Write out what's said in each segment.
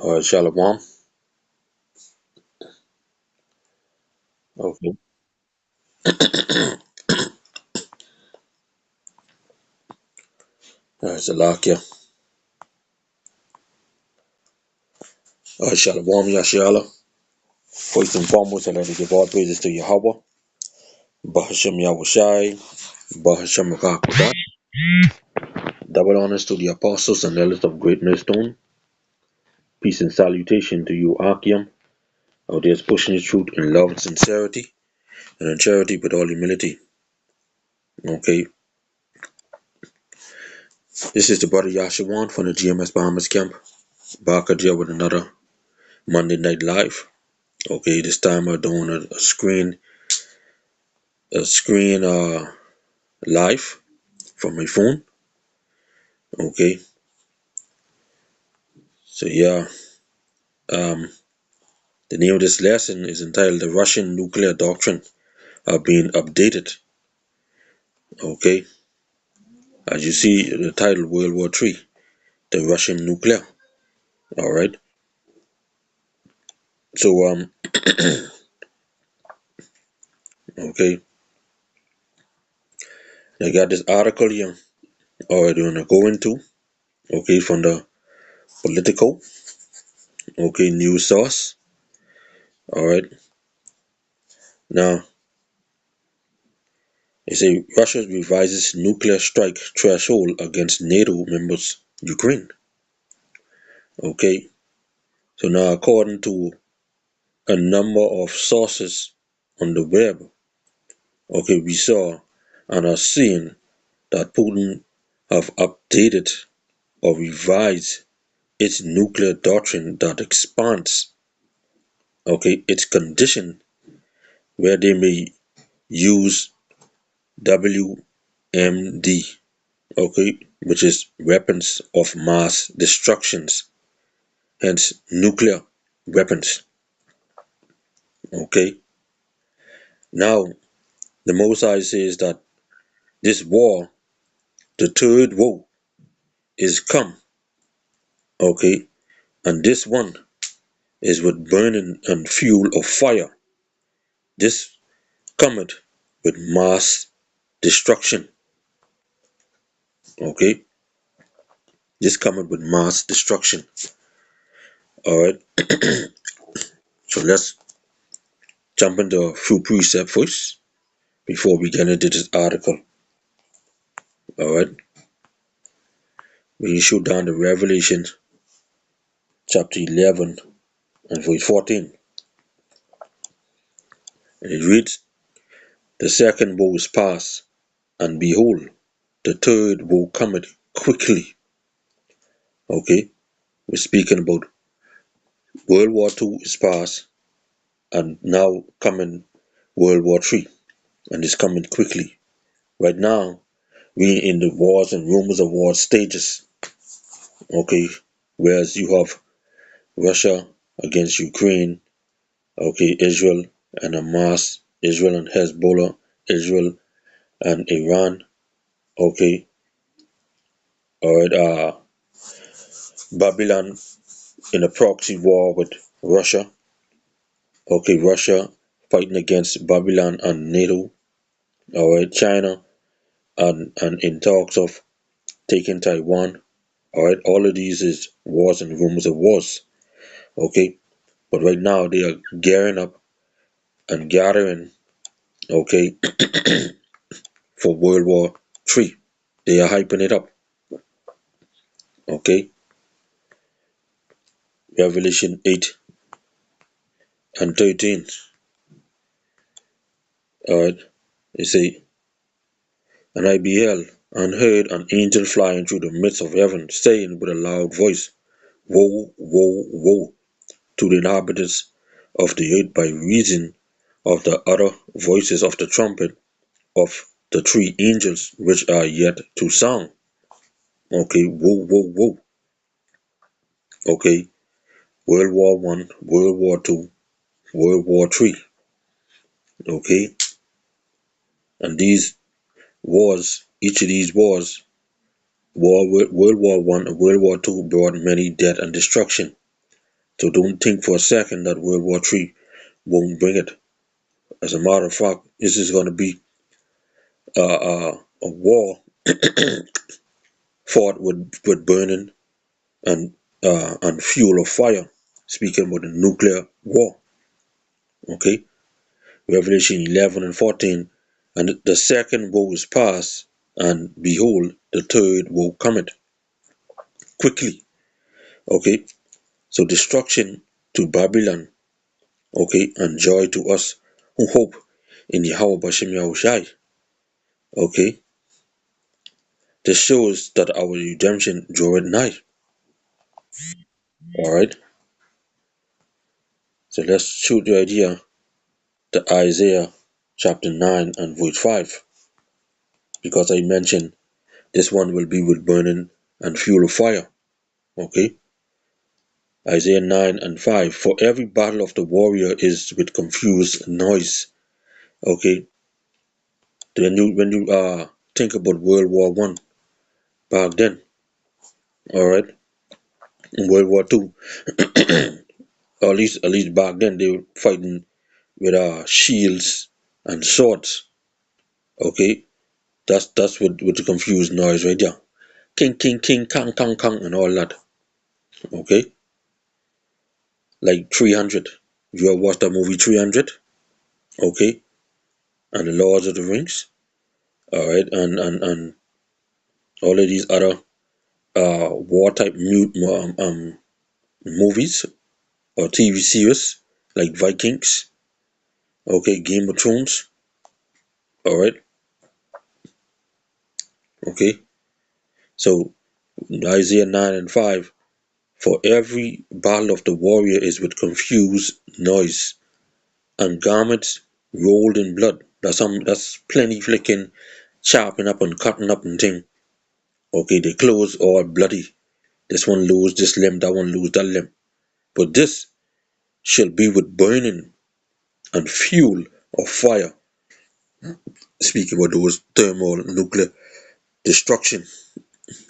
Shalom. Okay. Salakia. Shalom Yasharahla. First and foremost, I'd like to give all praises to Yahweh, Bahashem Yahushai, Bahashem Rakakudah. Double honors to the apostles and elders of Great Millstone. Peace and salutation to you, Akim, out there pushing the truth in love and sincerity, and in charity with all humility. Okay. This is the brother Yashawan from the GMS Bahamas camp. Back at you with another Monday Night Live. Okay, this time I'm doing a screen live from my phone. Okay, so yeah, the name of this lesson is entitled "The Russian Nuclear Doctrine are being updated." Okay, as you see the title, World War III, the Russian nuclear. All right, so okay, I got this article here already want to go into. Okay, from the Politico. Okay, news source. All right, now they say Russia revises nuclear strike threshold against NATO members Ukraine. Okay, so now according to a number of sources on the web, okay, we saw and are seeing that Putin have updated or revised its nuclear doctrine that expands, okay, its condition where they may use WMD, okay, which is weapons of mass destructions, hence nuclear weapons. Okay, now the Mosai says that this war, the third war, is come. Okay, and this one is with burning and fuel of fire. This cometh with mass destruction. Okay, this cometh with mass destruction. All right, so let's jump into a few precepts first before we get into this article. All right, we shoot down to Revelation chapter 11 and verse 14, and it reads, "The second woe is past, and behold, the third woe cometh quickly." Okay, we're speaking about World War II is past, and now coming World War III, and it's coming quickly. Right now, we in the wars and rumors of war stages. Okay, whereas you have Russia against Ukraine, okay, Israel and Hamas, Israel and Hezbollah, Israel and Iran, okay, alright, Babylon in a proxy war with Russia, okay, Russia fighting against Babylon and NATO, alright, China and in talks of taking Taiwan, alright, all of these is wars and rumors of wars, okay, but right now they are gearing up and gathering, okay, for World War III. They are hyping it up, okay, Revelation 8 and 13, alright, they say, "And I beheld and heard an angel flying through the midst of heaven, saying with a loud voice, Woe, woe, woe to the inhabitants of the earth by reason of the other voices of the trumpet of the three angels which are yet to sound." Okay, woe, woe, woe. Okay, World War I, World War II, World War III. Okay, and these wars, each of these wars, World War I and World War II brought many death and destruction. So don't think for a second that World War III won't bring it. As a matter of fact, this is going to be a war fought with burning and fuel of fire. Speaking about the nuclear war. Okay, Revelation 11 and 14. And the second woe is past, and behold, the third woe cometh quickly. Okay, so destruction to Babylon. Okay, and joy to us who hope in Yahweh Bashem Yahushai. Okay, this shows that our redemption draweth nigh. Alright, so let's shoot the idea to Isaiah chapter 9 and verse 5, because I mentioned this one will be with burning and fuel of fire. Okay, Isaiah 9 and 5. For every battle of the warrior is with confused noise. Okay, when you think about World War One back then, alright, in World War Two, or at least back then they were fighting with shields and swords. Okay, that's with the confused noise right there. King, king, king, kang, kang, kang, and all that. Okay, like 300. You ever watched that movie 300? Okay, and the Lords of the Rings. All right, and all of these other war type movies or TV series like Vikings. Okay, Game of Thrones. All right. Okay, so Isaiah 9 and 5. For every battle of the warrior is with confused noise, and garments rolled in blood. That's plenty flicking, chopping up and cutting up and thing. Okay, the clothes all bloody. This one lose this limb, that one lose that limb. But this shall be with burning and fuel of fire. Speaking about those thermal nuclear destruction,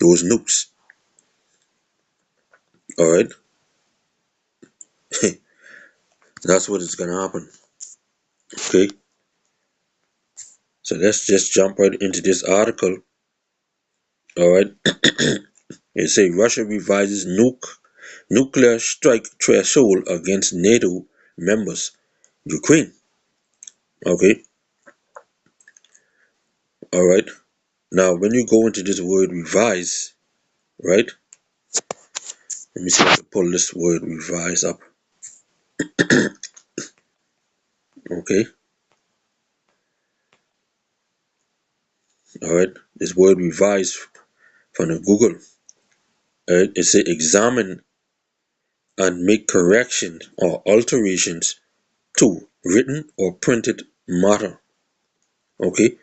those nukes. Alright? That's what is gonna happen. Okay? So let's just jump right into this article. Alright? It says Russia revises nuclear strike threshold against NATO members. Ukraine. Okay? Alright? Now when you go into this word revise, right? Let me see if I can pull this word revise up. Okay? Alright? This word revise from the Google. Alright? It says examine and make corrections or alterations to written or printed matter. Okay,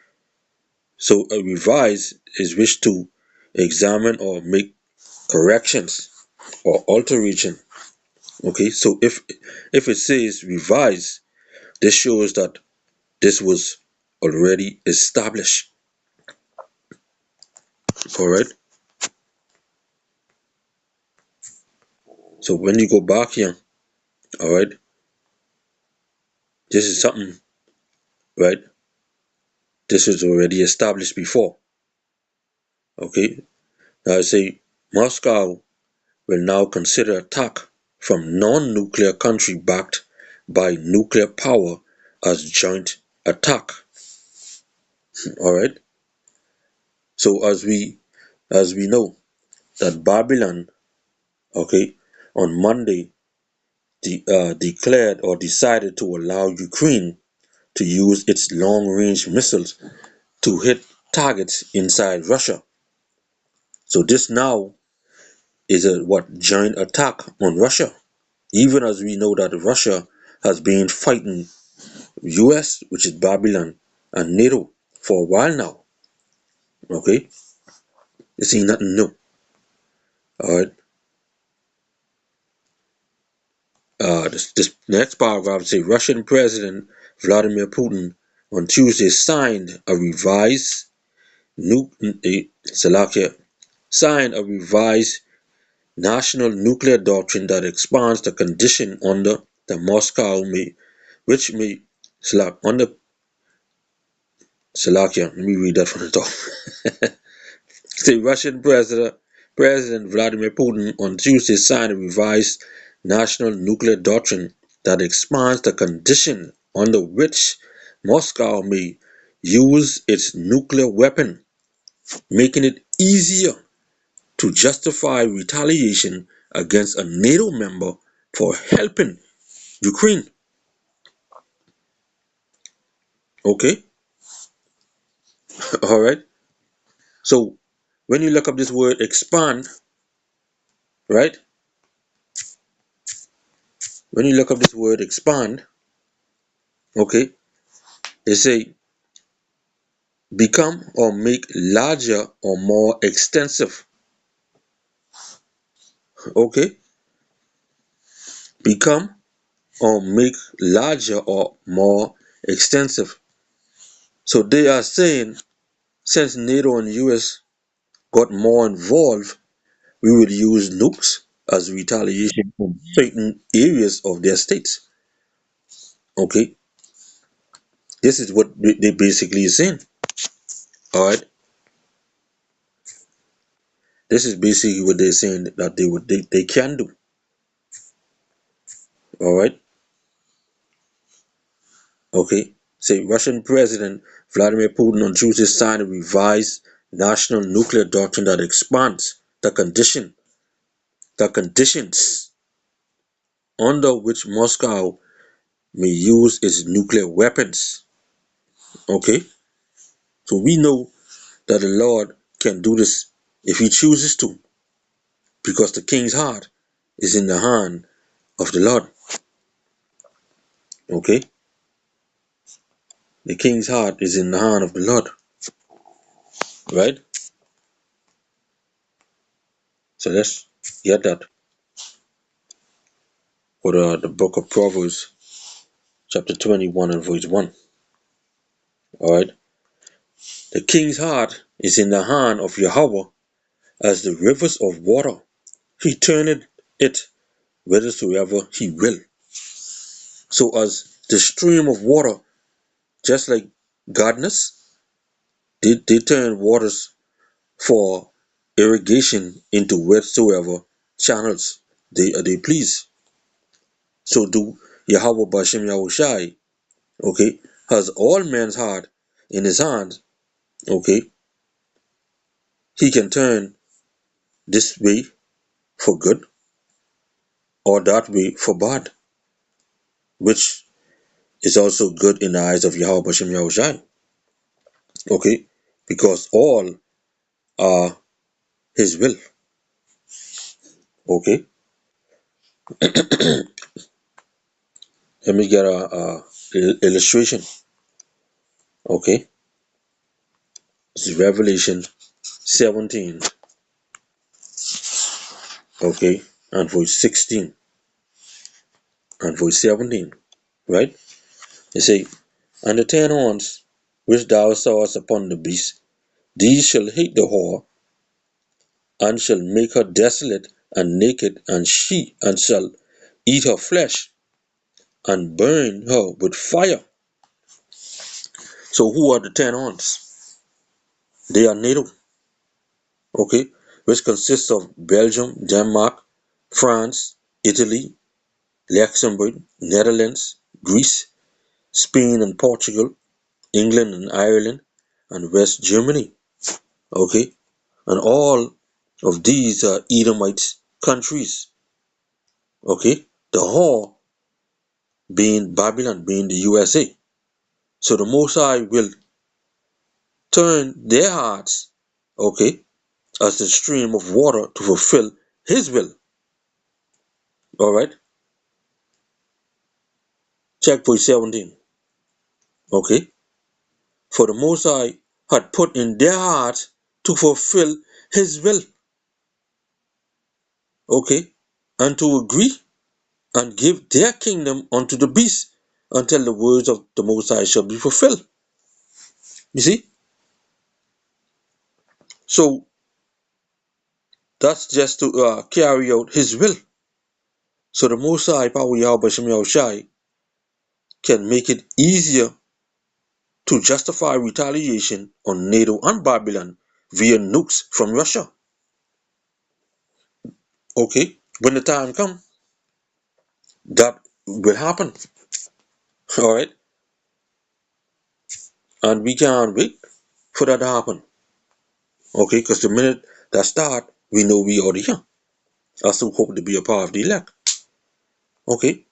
so a revise is wish to examine or make corrections or alteration. Okay, so if it says revise, this shows that this was already established. All right, so when you go back here, all right, this is something, right, this was already established before. Okay, now I say Moscow will now consider attack from non-nuclear country backed by nuclear power as joint attack. Alright? So as we know that Babylon, okay, on Monday declared or decided to allow Ukraine to use its long-range missiles to hit targets inside Russia. So this now is a joint attack on Russia. Even as we know that Russia has been fighting US, which is Babylon, and NATO for a while now. Okay? This ain't nothing new. Alright? This next paragraph says Russian President Vladimir Putin on Tuesday signed a revised national nuclear doctrine that expands the condition under the Moscow which may under Slovakia. Let me read that from the top. The Russian President Vladimir Putin on Tuesday signed a revised national nuclear doctrine that expands the condition under which Moscow may use its nuclear weapon, making it easier to justify retaliation against a NATO member for helping Ukraine. Okay, all right. So when you look up this word expand, right? When you look up this word expand, okay, they say become or make larger or more extensive. Okay, become or make larger or more extensive. So they are saying since NATO and US got more involved, we would use nukes as retaliation in certain areas of their states. Okay, this is what they basically is saying. All right, this is basically what they're saying that they can do. All right, okay. Say Russian President Vladimir Putin on Tuesday signed a revised national nuclear doctrine that expands the conditions under which Moscow may use its nuclear weapons. Okay, so we know that the Lord can do this if he chooses to, because the king's heart is in the hand of the Lord. Okay, the king's heart is in the hand of the Lord, right? So let's get that for the book of Proverbs, chapter 21 and verse 1. All right, the king's heart is in the hand of Yahweh as the rivers of water. He turneth it whithersoever he will. So as the stream of water, just like gardeners, they turn waters for irrigation into whatsoever channels they please. So do Yahweh Bashem Yahushai, okay, has all men's heart in his hand, okay. He can turn this way for good or that way for bad, which is also good in the eyes of Yahweh Bashem Yahushai, okay, because all are his will, okay. Let me get a illustration, okay. This is Revelation 17, okay, and verse 16 and verse 17, right? They say, and the 10 horns which thou sawest upon the beast, these shall hate the whore, and shall make her desolate and naked, and shall eat her flesh, and burn her with fire. So who are the 10 horns? They are NATO, okay, which consists of Belgium, Denmark, France, Italy, Luxembourg, Netherlands, Greece, Spain and Portugal, England and Ireland, and West Germany. Okay, and all of these are Edomite countries. Okay, the whore being Babylon, being the USA. So the Most High will turn their hearts, okay, as a stream of water to fulfill His will. All right, check verse 17. Okay, for the Most High had put in their hearts to fulfill His will. Okay, and to agree and give their kingdom unto the beast until the words of the Most High shall be fulfilled. You see? So That's just to carry out his will. So the Most High Power Yahweh Shem Yahushai can make it easier to justify retaliation on NATO and Babylon via nukes from Russia. Okay, when the time comes, that will happen. All right, and we can't wait for that to happen. Okay, because the minute that start, we know we already here. I still hope to be a part of the elect. Okay,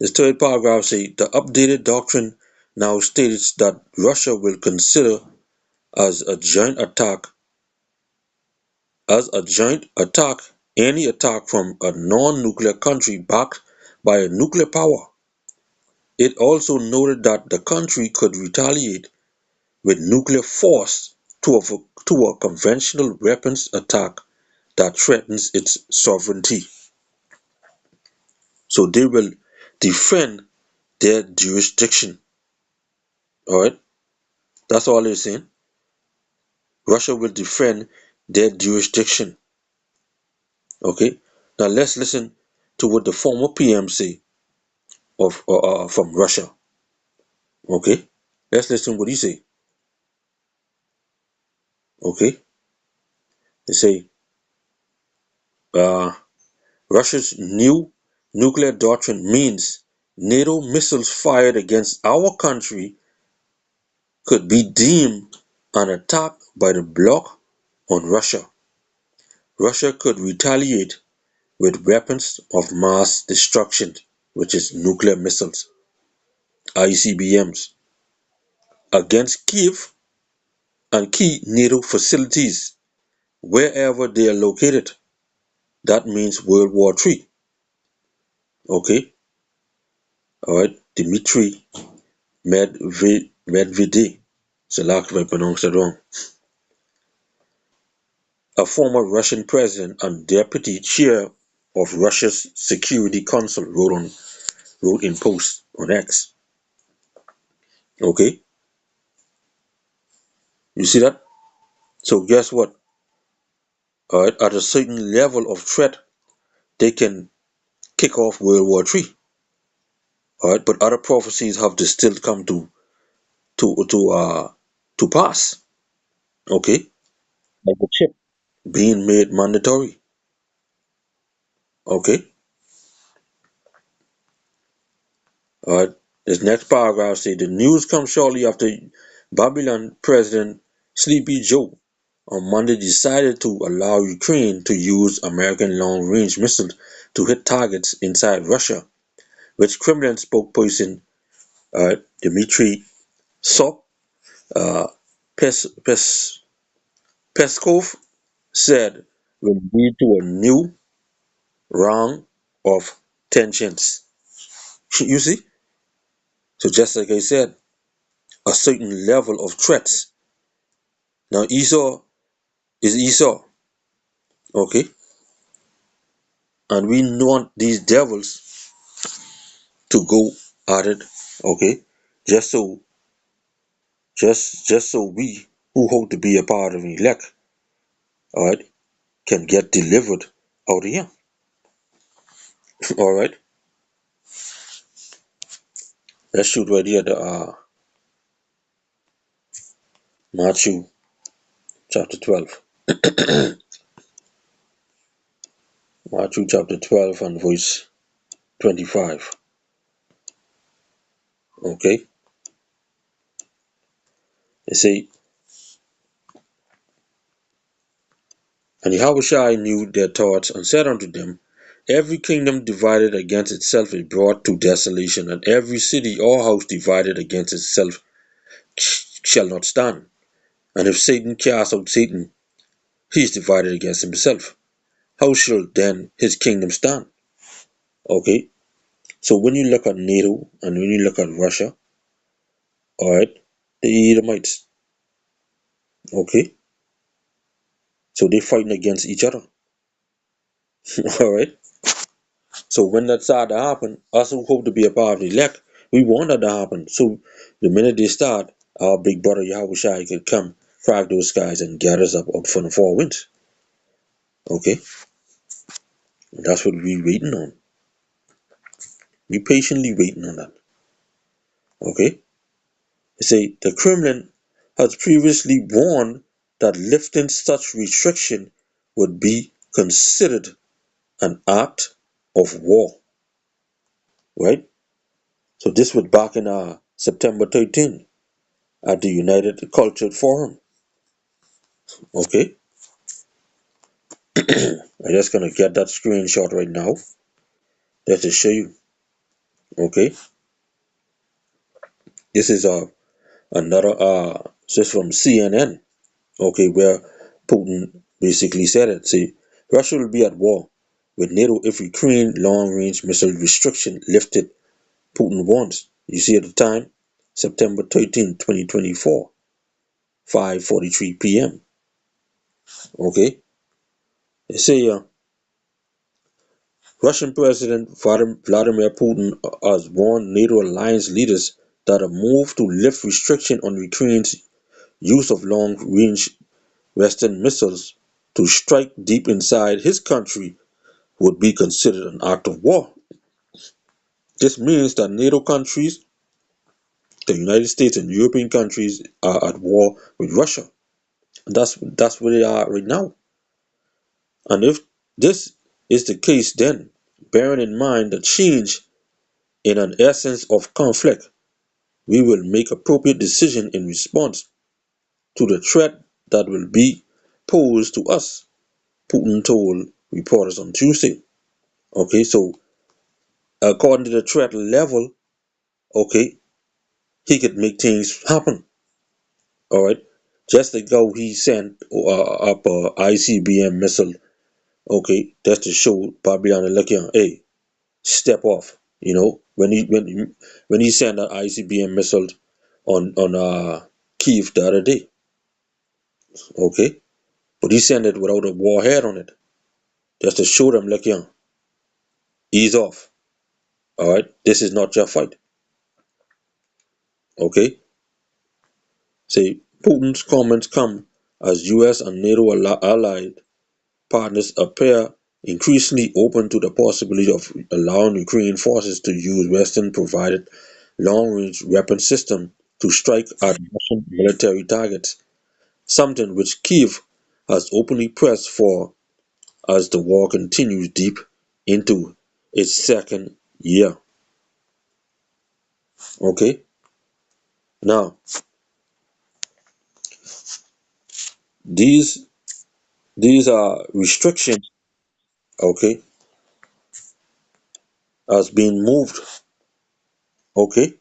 this third paragraph say the updated doctrine now states that Russia will consider as a joint attack any attack from a non-nuclear country backed by a nuclear power. It also noted that the country could retaliate with nuclear force to a conventional weapons attack that threatens its sovereignty. So they will defend their jurisdiction. Alright? That's all they're saying. Russia will defend their jurisdiction. Okay? Now let's listen to what the former PM say from Russia. Okay? Let's listen what he say. Okay? They say Russia's new nuclear doctrine means NATO missiles fired against our country could be deemed an attack by the bloc on Russia. Russia could retaliate with weapons of mass destruction, which is nuclear missiles, ICBMs, against Kiev and key NATO facilities wherever they are located. That means World War III. Okay? Alright? Dmitry Medvedev. Select if I pronounced it wrong. A former Russian president and deputy chair of Russia's Security Council wrote in post on X. Okay? You see that? So guess what? Alright, at a certain level of threat, they can kick off World War III. Alright, but other prophecies have to still come to pass. Okay? Like the chip being made mandatory. Okay? Alright. This next paragraph says the news comes shortly after Babylon President Sleepy Joe on Monday decided to allow Ukraine to use American long-range missiles to hit targets inside Russia, which Kremlin spokesperson Dmitry uh, Peskov said will lead to a new round of tensions. You see? So just like I said, a certain level of threats. Now Esau is Esau, okay? And we want these devils to go at it, okay? Just so we who hope to be a part of the elect, alright, can get delivered out of here. Alright? Let's shoot right here the Matthew chapter 12. Matthew chapter 12 and verse 25. Okay? They say, and Yahushua knew their thoughts and said unto them, every kingdom divided against itself is brought to desolation, and every city or house divided against itself shall not stand. And if Satan cast out Satan, he is divided against himself. How shall then his kingdom stand? Okay, so when you look at NATO and when you look at Russia, alright, the Edomites, okay, so they're fighting against each other. Alright, so when that started to happen, us who hope to be a part of the elect, we want that to happen. So the minute they start, our big brother Yahushua could come, crack those skies and get us up from the four winds. Okay, that's what we waiting on. We patiently waiting on that. Okay, they say the Kremlin has previously warned that lifting such restriction would be considered an act of war. Right? So this was back in September 13 at the United Cultural Forum. Okay, I'm just gonna get that screenshot right now just to show you. Okay, this is another this is from CNN. Okay, where Putin basically said it. See, Russia will be at war with NATO if Ukraine long-range missile restriction lifted. Putin warns. You see at the time, September 13, 2024, 5:43 p.m. Okay, they say Russian President Vladimir Putin has warned NATO alliance leaders that a move to lift restriction on Ukraine's use of long-range Western missiles to strike deep inside his country would be considered an act of war. This means that NATO countries, the United States and European countries, are at war with Russia. And that's where they are right now. And if this is the case, then bearing in mind the change in an essence of conflict, we will make appropriate decision in response to the threat that will be posed to us, Putin told reporters on Tuesday. Okay, so according to the threat level, okay, he could make things happen. All right, just like how he sent up a ICBM missile. Okay, that's to show Babylon and Lucky, hey, step off. You know, when he sent that ICBM missile on Kiev the other day. Okay, but he sent it without a warhead on it, just to show them, like, ease off. All right, this is not your fight. Okay, say Putin's comments come as U.S. and NATO allied partners appear increasingly open to the possibility of allowing Ukrainian forces to use Western-provided long-range weapon system to strike at Russian military targets, something which Kiev has openly pressed for as the war continues deep into its second year. Okay, now these these are restrictions. Okay, has been moved. Okay,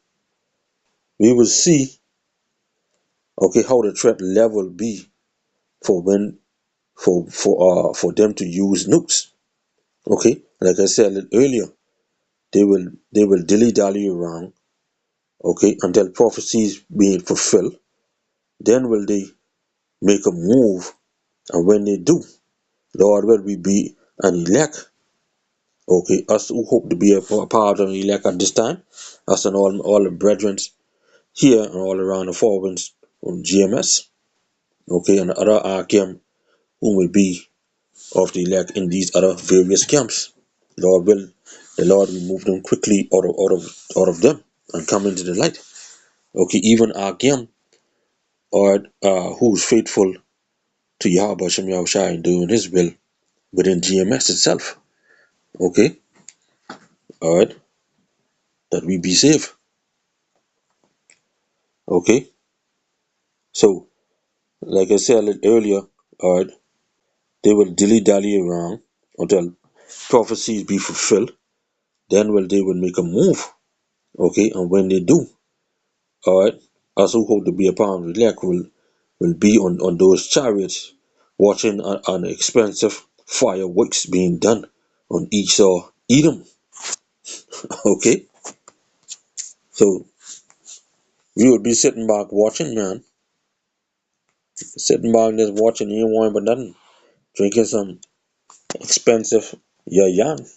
we will see. Okay, how the threat level be for when for them to use nukes. Okay, like I said a little earlier, they will dilly dally around. Okay, until prophecies being fulfilled. Then will they make a move, and when they do, Lord, will we be an elect? Okay, us who hope to be a part of an elect at this time, us and all the brethren here and all around the forwards on GMS. Okay, and the other Arkham who will be of the elect in these other various camps. Lord will the Lord remove them quickly out of them and come into the light. Okay, even Arkham or who is faithful to Yahweh Shem Yahushai and doing his will within GMS itself. Okay, alright, that we be safe. Okay, so like I said a little earlier, alright, they will dilly dally around until prophecies be fulfilled. Then they will make a move. Okay, and when they do, alright, us who hope to be a part of the elect will be on those chariots watching an expensive fireworks being done on Esau Edom. Okay, so we would be sitting back watching, man. Sitting back just watching, you ain't worrying about nothing. Drinking some expensive yayan.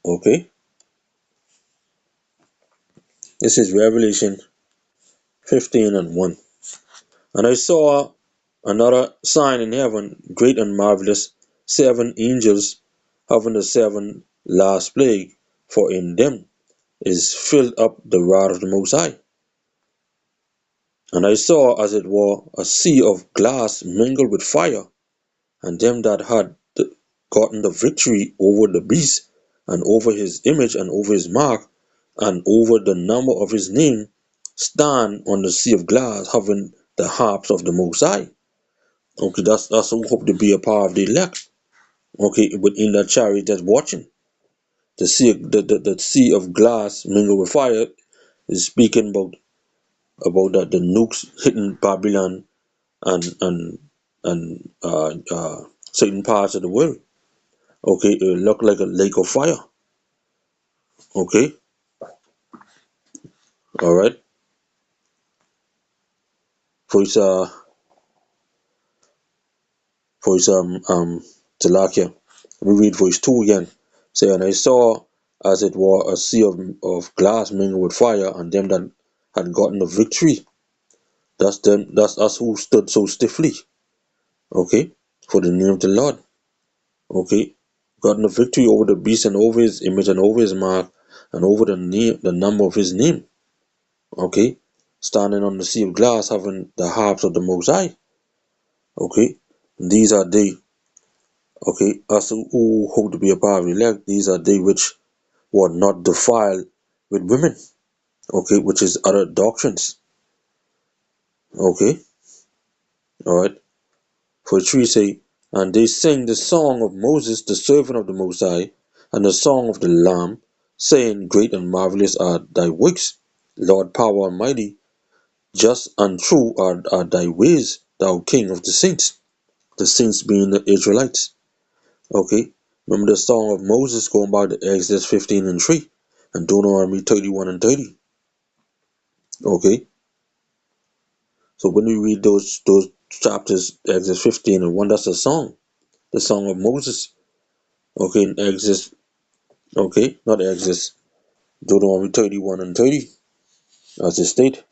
Okay, this is Revelation 15 and 1. And I saw another sign in heaven, great and marvelous, 7 angels having the 7 last plague, for in them is filled up the wrath of the Most High. And I saw as it were a sea of glass mingled with fire, and them that had gotten the victory over the beast, and over his image, and over his mark, and over the number of his name, stand on the sea of glass, having the harps of the Most High. Okay, that's who hope to be a part of the elect. Okay, within that chariot that's watching. The sea of glass mingled with fire is speaking about that the nukes hitting Babylon and certain parts of the world. Okay, it looked like a lake of fire. Okay, all right. For his Talakia, we read verse 2 again. Say, and I saw as it were a sea of glass mingled with fire, and them that had gotten the victory. That's them. That's us who stood so stiffly. Okay, for the name of the Lord. Okay, gotten the victory over the beast and over his image and over his mark and over the name, the number of his name. Okay, standing on the sea of glass, having the harps of the Most High. Okay, these are they. Okay, us who hope to be a part of the elect. These are they which were not defiled with women. Okay, which is other doctrines. Okay, all right. For 3 say, and they sing the song of Moses, the servant of the Most High, and the song of the Lamb, saying, great and marvelous are thy works, Lord power almighty, just and true are thy ways, thou King of the saints being the Israelites. Okay, remember the song of Moses going back to Exodus 15 and 3, and Deuteronomy 31 and 30. Okay, so when we read those chapters, Exodus 15 and 1, that's the song of Moses. Okay, in Exodus, okay, not Exodus, Deuteronomy 31 and 30, as it state.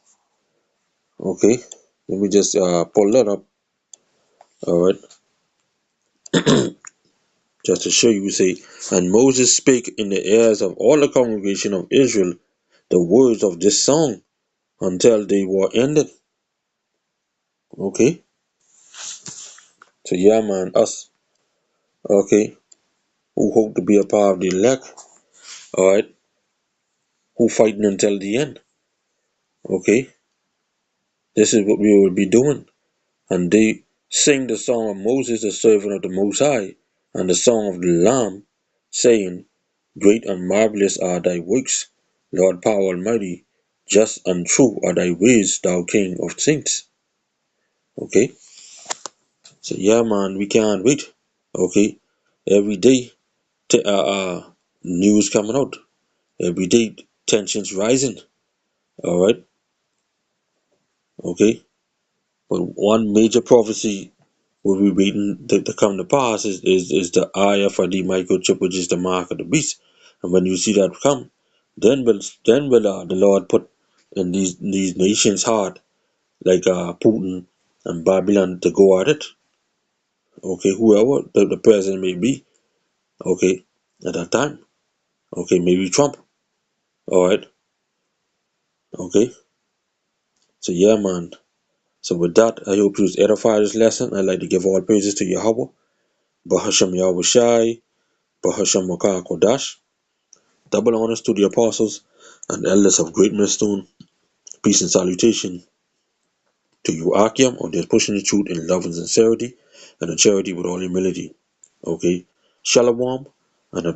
Okay, let me just pull that up. All right, just to show you, we say, and Moses spake in the ears of all the congregation of Israel the words of this song until they were ended. Okay, so yeah, man, us, okay, who hope to be a part of the elect, all right, who fighting until the end. Okay, this is what we will be doing. And they sing the song of Moses, the servant of the Most High, and the song of the Lamb, saying, great and marvelous are thy works, Lord power almighty, just and true are thy ways, thou King of saints. Okay, so yeah, man, we can't wait. Okay, every day news coming out, every day tensions rising. All right, okay, but one major prophecy will be waiting to come to pass is the RFID microchip, which is the mark of the beast. And when you see that come, then will the Lord put in these nations hard, like Putin and Babylon, to go at it. Okay, whoever the president may be. Okay, at that time. Okay, maybe Trump. All right. Okay. So yeah, man. So with that, I hope you was edified this lesson. I'd like to give all praises to Yahweh, Bahasham Yahweh Shai, Bahasham Makah Kodash. Double honors to the apostles and elders of Great Millstone. Peace and salutation to you, Akim, on this pushing the truth in love and sincerity, and in charity with all humility. Okay, Shalom and a